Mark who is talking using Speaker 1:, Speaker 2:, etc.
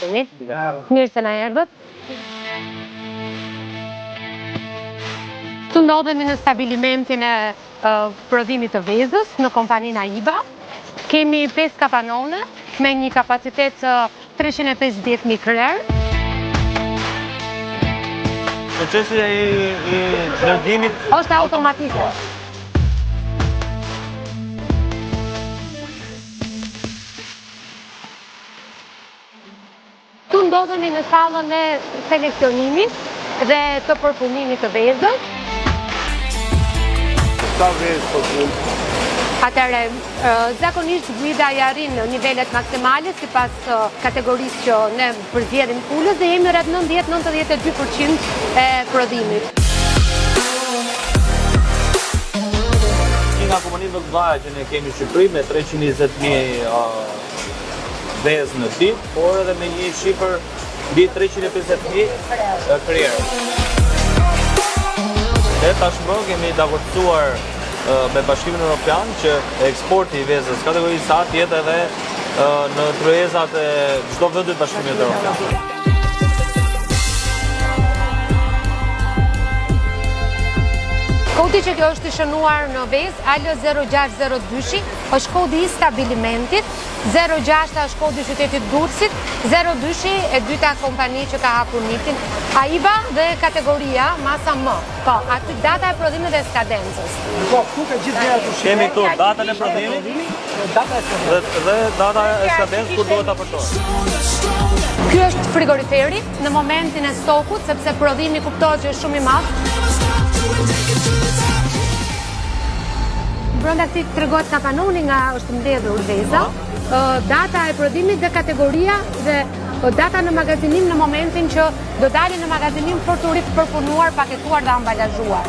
Speaker 1: Mirë se na erdhët. Këtu ndodhemi në stabilimentin e prodhimit të vezës në kompaninë AIBA. Kemi 5 kapanone me një kapacitet 350.000 krerë.
Speaker 2: Procesi i lëndimit
Speaker 1: është automatike. Këtu ndodhemi në sallën e seleksionimit dhe të përpunimit të vezës.
Speaker 2: Sa vezë po punë?
Speaker 1: Atëre, zakonisht guida i arrin nivelet maksimale sipas kategorisë që ne përzgjedhim pulës dhe jemi rreth 90-92% e prodhimit.
Speaker 2: Një nga kompanitë më të mëdha që ne kemi në Shqipëri me 320.000 vezë në ditë, por edhe me një shifër mbi 350.000 krerë. Dhe tashmë kemi davortuar me Bashkimin Evropian që eksporti i vezës kategorisë A jetë edhe në tryezat e çdo vendi të Bashkimit Evropian.
Speaker 1: Kodi që kjo është i shënuar në vezë, AL0602 është kodi i stabilimentit, 06 është kodi i qytetit Durrësit, 02 e dyta kompani që ka hapur nitin, AIBA dhe kategoria masa M. Po, aty data e prodhimit dhe skadencës.
Speaker 3: Po, këtu ka gjithë gjëra të
Speaker 2: Kemi këtu datën e prodhimit dhe data e skadencës kur duhet ta përshtohet.
Speaker 1: Ky është frigoriferi në momentin e stokut, sepse prodhimi kuptohet që është shumë i madh. Brenda këtij tregohet kapanoni nga është mbledhur veza, data e prodhimit dhe kategoria dhe data në magazinim në momentin që do dalin në magazinim për të përpunuar, paketuar dhe ambalazhuar.